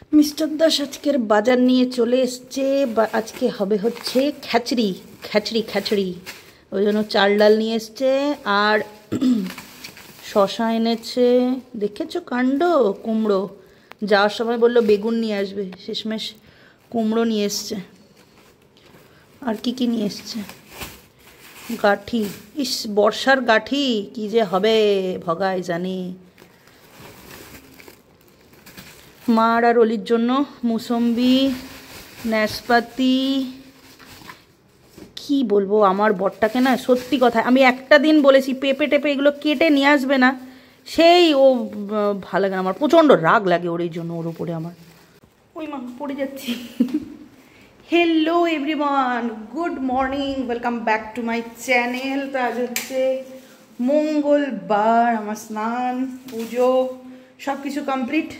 Mister Das আজকের বাজার নিয়ে চলে এসছে। আজকে হবে হচ্ছে খিচড়ি খিচড়ি খিচড়ি, ওই জন্য চাল ডাল নিয়ে এসছে। আর শশা এনেছে, দেখেছো কাণ্ড। কুমড়ো, যাওয়ার সময় বললো বেগুন নিয়ে আসবে, শেষমেশ কুমড়ো নিয়ে এসছে। আর কি কি নিয়ে এসছে, গাঠি, ইস বর্ষার গাঠি কি যে হবে ভগাই জানি। মার আর অলির জন্য মুসম্বি, নাশপাতি, কি বলবো আমার বরটাকে না, সত্যি কথা আমি একটা দিন বলেছি পেঁপে টেপে এগুলো কেটে নিয়ে আসবে না, সেই ও ভালো লাগে না, আমার প্রচণ্ড রাগ লাগে ওর, এই জন্য ওর উপরে আমার। ওই মা পড়ে যাচ্ছি। Hello everyone, good morning, welcome back to my channel. তো আজ হচ্ছে মঙ্গলবার, আমার স্নান পুজো সব কিছু কমপ্লিট।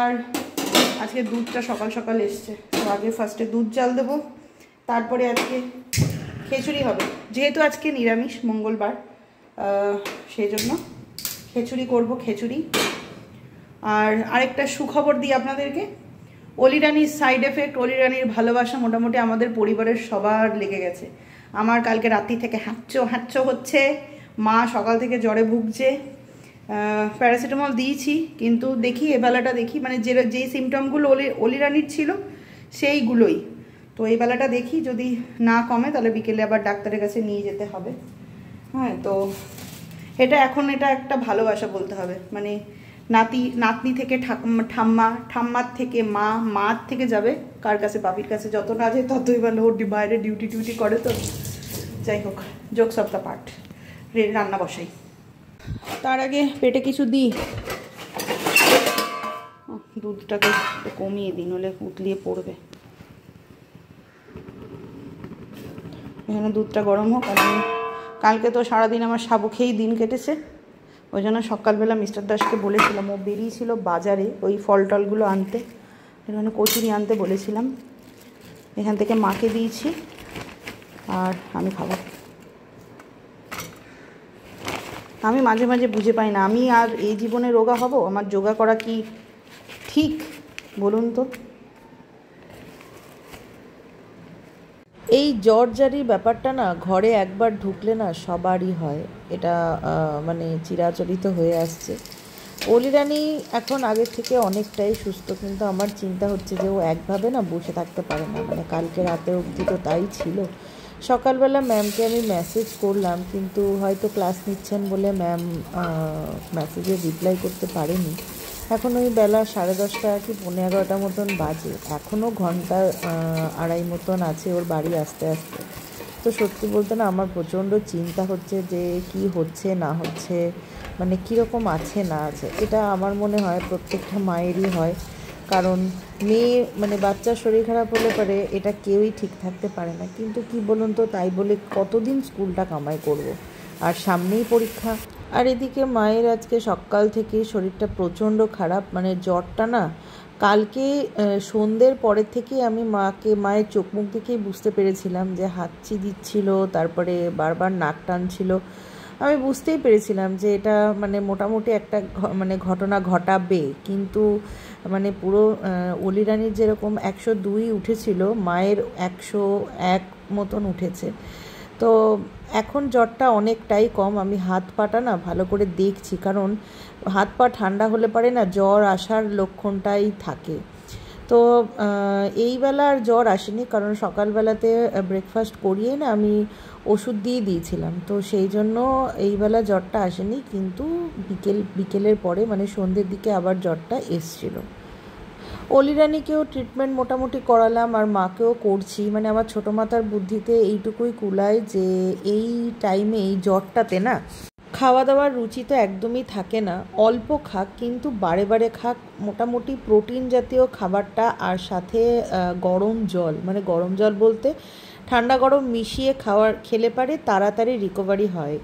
আর আজকে দুধটা সকাল সকাল এসছে, তো আগে ফার্স্টে দুধ জাল দেবো, তারপরে আজকে খিচুড়ি হবে, যেহেতু আজকে নিরামিষ মঙ্গলবার, সেই জন্য খিচুড়ি করব, খিচুড়ি। আর আরেকটা সুখবর দিই আপনাদেরকে, অলি রানির সাইড এফেক্ট, অলি রানির ভালোবাসা মোটামুটি আমাদের পরিবারের সবার লেগে গেছে। আমার কালকে রাত্রি থেকে হ্যাঁচো হচ্ছে, মা সকাল থেকে জ্বরে ভুগছে, প্যারাসিটামল দিয়েছি, কিন্তু দেখি এবেলাটা দেখি, মানে যেই সিমটমগুলো অলি রানির ছিল সেইগুলোই, তো এই বেলাটা দেখি যদি না কমে তাহলে বিকেলে আবার ডাক্তারের কাছে নিয়ে যেতে হবে। হ্যাঁ, তো এটা একটা ভালোবাসা বলতে হবে, মানে নাতনি থেকে ঠাম্মা, ঠাম্মার থেকে মা, মার থেকে যাবে কার কাছে, বাপির কাছে, যত না যায় ততই ভালো। ওর বাইরে ডিউটি করে, তো যাই হোক, জোকস অফ দ্য পার্ট। রান্না বসাই, তার আগে পেটে কিছু দিই। দুধটাকে কমিয়ে দিই, নলে উতলিয়ে পড়বে। এখানে দুধটা গরম হোক। আর কালকে তো সারাদিন আমার সাবু খেয়েই দিন কেটেছে, ওই জন্য সকালবেলা মিস্টার দাসকে বলেছিলাম, ও বেরিয়েছিল বাজারে ওই ফল টলগুলো আনতে, এখানে কচুরি আনতে বলেছিলাম, এখান থেকে মাকে দিয়েছি আর আমি খাবো। আমি মাঝে মাঝে বুঝে পাই না, আমি আর এই জীবনে রোগা হব? আমার যোগা করা কি ঠিক বলুন তো? এই জ্বরজারির ব্যাপারটা না ঘরে একবার ঢুকলে না সবারই হয়, এটা মানে চিরাচরিত হয়ে আসছে। অলি রানি এখন আগের থেকে অনেকটাই সুস্থ, কিন্তু আমার চিন্তা হচ্ছে যে ও একভাবে না বসে থাকতে পারে না, মানে কালকে রাতে অবধি তো তাই ছিল। সকালবেলা ম্যামকে আমি মেসেজ করলাম, কিন্তু হয়তো ক্লাস নিচ্ছেন বলে ম্যাম মেসেজে রিপ্লাই করতে পারেনি। এখন ওই বেলা 10:30 কি 11:30 মতন বাজে, এখনও ঘন্টা আড়াই মতন আছে ওর বাড়ি আসতে আসতে। তো সত্যি বলতে না আমার প্রচণ্ড চিন্তা হচ্ছে যে কি হচ্ছে না হচ্ছে, মানে কীরকম আছে না আছে। এটা আমার মনে হয় প্রত্যেকটা মায়েরই হয়, কারণ মেয়ে মানে বাচ্চার শরীর খারাপ হলে পরে এটা কেউই ঠিক থাকতে পারে না। কিন্তু কি বলুন তো, তাই বলে কতদিন স্কুলটা কামাই করব, আর সামনেই পরীক্ষা। আর এদিকে মায়ের আজকে সকাল থেকেই শরীরটা প্রচণ্ড খারাপ, মানে জ্বরটা না কালকে সন্ধ্যের পরের থেকেই আমি মায়ের চোখ মুখ দেখেই বুঝতে পেরেছিলাম যে হাঁচি দিচ্ছিল, তারপরে বারবার নাক টানছিল। আমি বুঝতেই পেরেছিলাম যে এটা মানে মোটামুটি একটা মানে ঘটনা ঘটাবে, কিন্তু মানে পুরো অলি রানির যেরকম 102 উঠেছিল, মায়ের 101 মতন উঠেছে। তো এখন জ্বরটা অনেকটাই কম। আমি হাত পাটা না ভালো করে দেখছি, কারণ হাত পা ঠান্ডা হলে পারে না জ্বর আসার লক্ষণটাই থাকে। তো এই বেলা আর জ্বর আসেনি, কারণ সকালবেলাতে ব্রেকফাস্ট করিয়ে না আমি ওষুধ দিয়ে দিয়েছিলাম, তো সেই জন্য এই বেলা জ্বরটা আসেনি। কিন্তু বিকেলের পরে মানে সন্ধ্যের দিকে আবার জ্বরটা এসছিল। অলি রানিকেও ট্রিটমেন্ট মোটামুটি করালাম, আর মাকেও করছি। মানে আমার ছোটো মাথার বুদ্ধিতে এইটুকুই কুলায় যে এই টাইমে এই জ্বরটাতে না খাওয়া দাওয়ার রুচি তো একদমই থাকে না, অল্প খাক কিন্তু বারে বারে খাক, মোটামুটি প্রোটিন জাতীয় খাবারটা, আর সাথে গরম জল, মানে গরম জল বলতে ঠান্ডা গরম মিশিয়ে খেলে পারে তাড়াতাড়ি রিকভারি হয়।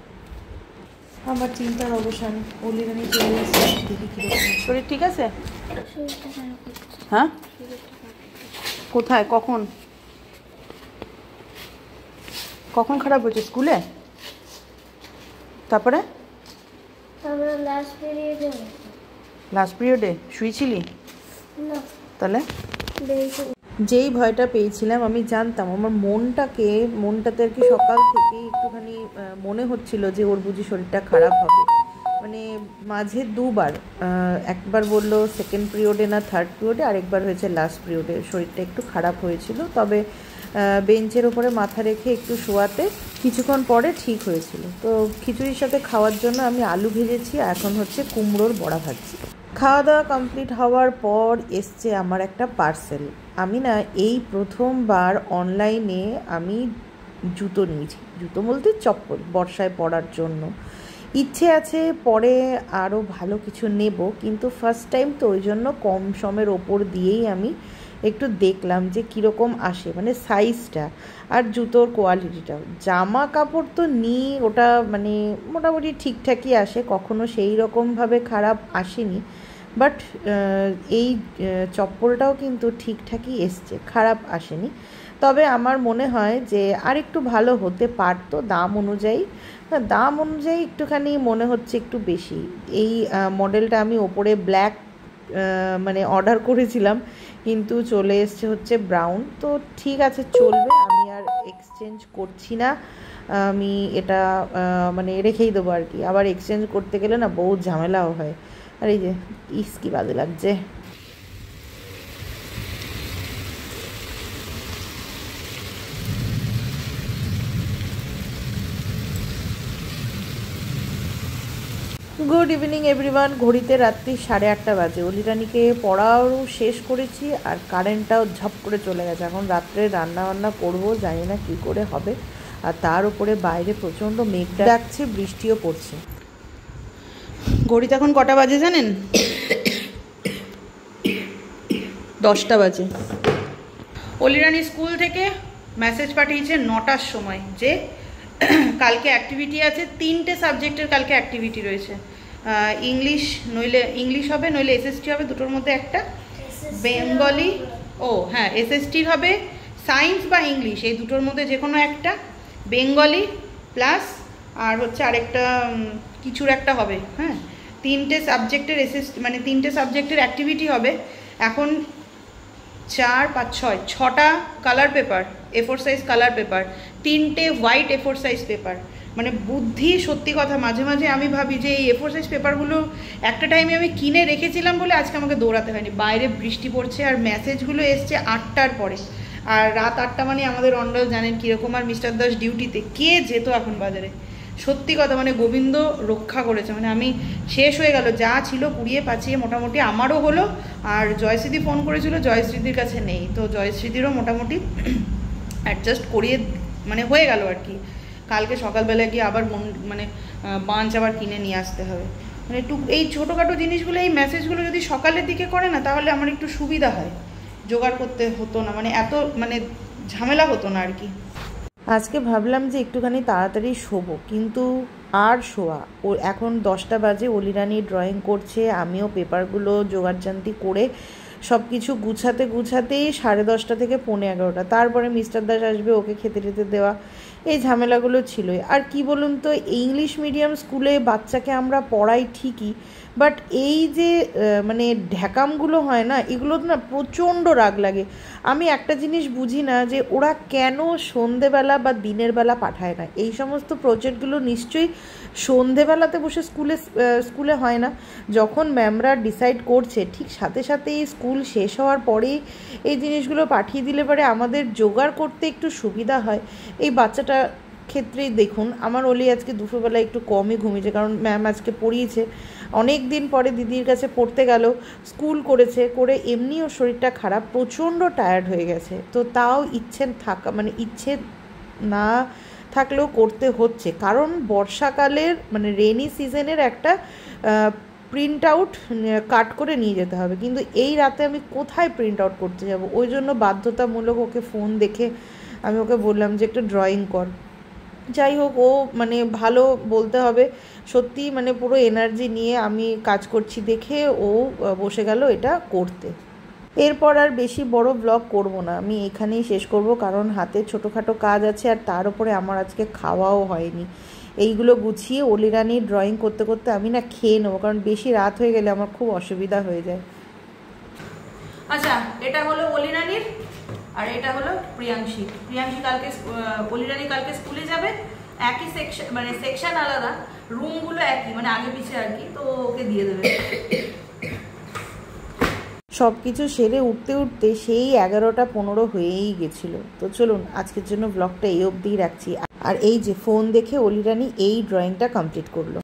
আমার চিন্তার অবসান, অলি রানি চলে এসেছে, দেখি কীরকম শরীর। ঠিক আছে? হ্যাঁ, কোথায়, কখন কখন খারাপ হয়েছে? স্কুলে? তারপরে লাস্ট পিরিয়ডে শুয়েছিলি? তাহলে যেই ভয়টা পেয়েছিলাম, আমি জানতাম আমার মনটাতে আর কি সকাল থেকেই একটুখানি মনে হচ্ছিল যে ওর বুঝি শরীরটা খারাপ হবে। মানে মাঝে দুবার, একবার বললো সেকেন্ড পিরিয়ডে না থার্ড পিরিয়ডে, আরেকবার হয়েছে লাস্ট পিরিয়ডে শরীরটা একটু খারাপ হয়েছিল। তবে বেঞ্চের ওপরে মাথা রেখে একটু শোয়াতে কিছুক্ষণ পরে ঠিক হয়েছিল। তো খিচুড়ির সাথে খাওয়ার জন্য আমি আলু ভেজেছি, এখন হচ্ছে কুমড়োর বড়া ভাজছি। খাওয়া দাওয়া কমপ্লিট হওয়ার পর এসছে আমার একটা পার্সেল। আমি না এই প্রথমবার অনলাইনে আমি জুতো নিয়েছি, জুতো বলতে চপ্পল, বর্ষায় পরার জন্য। ইচ্ছে আছে পরে আরও ভালো কিছু নেব, কিন্তু ফার্স্ট টাইম তো ওই জন্য কম সমের ওপর দিয়েই আমি একটু দেখলাম যে কীরকম আসে, মানে সাইজটা আর জুতোর কোয়ালিটিটাও। জামা কাপড় তো নিই, ওটা মানে মোটামুটি ঠিকঠাকই আসে, কখনো সেই রকমভাবে খারাপ আসেনি। বাট এই চপ্পলটাও কিন্তু ঠিকঠাকই এসছে, খারাপ আসেনি। তবে আমার মনে হয় যে আরেকটু ভালো হতে পারতো দাম অনুযায়ী। একটুখানি মনে হচ্ছে একটু বেশি। এই মডেলটা আমি ওপরে ব্ল্যাক মানে অর্ডার করেছিলাম, কিন্তু চলে এসছে হচ্ছে ব্রাউন। তো ঠিক আছে, চলবে, আমি আর এক্সচেঞ্জ করছি না, আমি এটা মানে রেখেই দেবো আর কি। আবার এক্সচেঞ্জ করতে গেলে না বহুত ঝামেলাও হয়। আর এই যে কি বাজে লাগছে। Good evening everyone. ঘড়িতে রাত্রি 8:30 বাজে। অলিরানিকে পড়াও শেষ করেছি আর কারেন্টটাও ঝপ করে চলে গেছে। এখন রাত্রে রান্নাবান্না করবো, জানি না কী করে হবে। আর তার উপরে বাইরে প্রচণ্ড মেঘ ডাকছে, বৃষ্টিও পড়ছে। ঘড়িতে এখন কটা বাজে জানেন? 10টা বাজে। অলিরানি স্কুল থেকে মেসেজ পাঠিয়েছে 9টার সময় যে কালকে অ্যাক্টিভিটি আছে, 3টে সাবজেক্টের কালকে অ্যাক্টিভিটি রয়েছে। ইংলিশ হবে, নইলে এসএসটি হবে, দুটোর মধ্যে একটা। বেঙ্গলি, হ্যাঁ এসএসটির হবে সায়েন্স বা ইংলিশ, এই দুটোর মধ্যে যে কোনো একটা। বেঙ্গলি প্লাস আর হচ্ছে আরেকটা কিছুর একটা হবে। হ্যাঁ, 3টে সাবজেক্টের মানে 3টে সাবজেক্টের অ্যাক্টিভিটি হবে। এখন 4, 5, 6টা colour paper, A4 size colour paper, 3টে হোয়াইট A4 সাইজ পেপার। মানে বুদ্ধি, সত্যি কথা মাঝে মাঝে আমি ভাবি যে এই A4 সাইজ পেপারগুলো একটা টাইমে আমি কিনে রেখেছিলাম বলে আজকে আমাকে দৌড়াতে হয়নি। বাইরে বৃষ্টি পড়ছে আর মেসেজগুলো এসছে 8টার পরে, আর রাত 8টা মানে আমাদের অন্ডল জানেন কীরকম। আর মিস্টার দাস ডিউটিতে, কে যেত এখন বাজারে? সত্যি কথা, মানে গোবিন্দ রক্ষা করেছে। মানে আমি শেষ হয়ে গেল, যা ছিল কুড়িয়ে পাচিয়ে মোটামুটি আমারও হলো। আর জয়শ্রীদি ফোন করেছিল, জয়শ্রীদির কাছে নেই, তো জয়শ্রীদিরও মোটামুটি অ্যাডজাস্ট করিয়ে মানে হয়ে গেল আর কি। কালকে সকালবেলা গিয়ে আবার মানে বাঞ্চ আবার কিনে নিয়ে আসতে হবে। মানে একটু এই ছোটোখাটো জিনিসগুলো, এই মেসেজগুলো যদি সকালের দিকে করে না, তাহলে আমার একটু সুবিধা হয়, জোগাড় করতে হতো না, মানে এত মানে ঝামেলা হতো না আর কি। আজকে ভাবলাম যে একটুখানি তাড়াতাড়ি শোবো, কিন্তু আর শোয়া। ও এখন 10টা বাজে, অলিরানি ড্রয়িং করছে, আমিও পেপারগুলো জোগাড়জান্তি করে সব কিছু গুছাতেই 10:30 থেকে 11:45। তারপরে মিস্টার দাস আসবে, ওকে খেতে দেওয়া, এই ঝামেলাগুলো ছিলই। আর কি বলুন তো, ইংলিশ মিডিয়াম স্কুলে বাচ্চাকে আমরা পড়াই ঠিকই, বাট এই যে মানে ঢ্যাকামগুলো হয় না, এগুলো না প্রচণ্ড রাগ লাগে। আমি একটা জিনিস বুঝি না যে ওরা কেন সন্ধেবেলা বা দিনের বেলা পাঠায় না। এই সমস্ত প্রজেক্টগুলো নিশ্চয়ই সন্ধেবেলাতে বসে স্কুলে হয় না। যখন ম্যামরা ডিসাইড করছে, ঠিক সাথে সাথেই স্কুল শেষ হওয়ার পরেই এই জিনিসগুলো পাঠিয়ে দিলে পরে আমাদের জোগাড় করতে একটু সুবিধা হয়। এই বাচ্চাটা ক্ষেত্রেই দেখুন, আমার অলি আজকে দুপুরবেলা একটু কমই ঘুমিয়েছে, কারণ ম্যাম আজকে পড়িয়েছে। অনেক দিন পরে দিদির কাছে পড়তে গেল, স্কুল করে এমনিও শরীরটা খারাপ, প্রচণ্ড টায়ার্ড হয়ে গেছে। তো তাও ইচ্ছে না থাকলেও করতে হচ্ছে, কারণ বর্ষাকালের মানে রেনি সিজনের একটা প্রিন্ট আউট কাট করে নিয়ে যেতে হবে। কিন্তু এই রাতে আমি কোথায় প্রিন্ট আউট করতে যাব? ওই জন্য বাধ্যতামূলক ওকে ফোন দেখে আমি ওকে বললাম যে একটা ড্রয়িং কর। যাই হোক, ও মানে ভালো বলতে হবে, সত্যি মানে পুরো এনার্জি নিয়ে আমি কাজ করছি দেখে ও বসে গেল এটা করতে। এরপর আর বেশি বড় ব্লগ করব না, আমি এখানেই শেষ করব, কারণ হাতে ছোটোখাটো কাজ আছে, আর তার উপরে আমার আজকে খাওয়াও হয়নি। এইগুলো গুছিয়ে অলিরানির ড্রয়িং করতে করতে আমি না খেয়ে নেবো, কারণ বেশি রাত হয়ে গেলে আমার খুব অসুবিধা হয়ে যায়। আচ্ছা, এটা হলো অলিরানির আর এটা হলো প্রিয়াংশী। কালকে অলিরানি কালকে স্কুলে যাবে, একই সেকশন, মানে সেকশন আলাদা, রুমগুলো একই, মানে আগে পিছিয়ে আর কি, তো ওকে দিয়ে দেবে। সব কিছু সেরে উঠতে উঠতে সেই 11টা 15 হয়েই গেছিলো। তো চলুন আজকের জন্য ব্লগটা এই অবধিই রাখছি। আর এই যে ফোন দেখে অলিরানি এই ড্রয়িংটা কমপ্লিট করলো।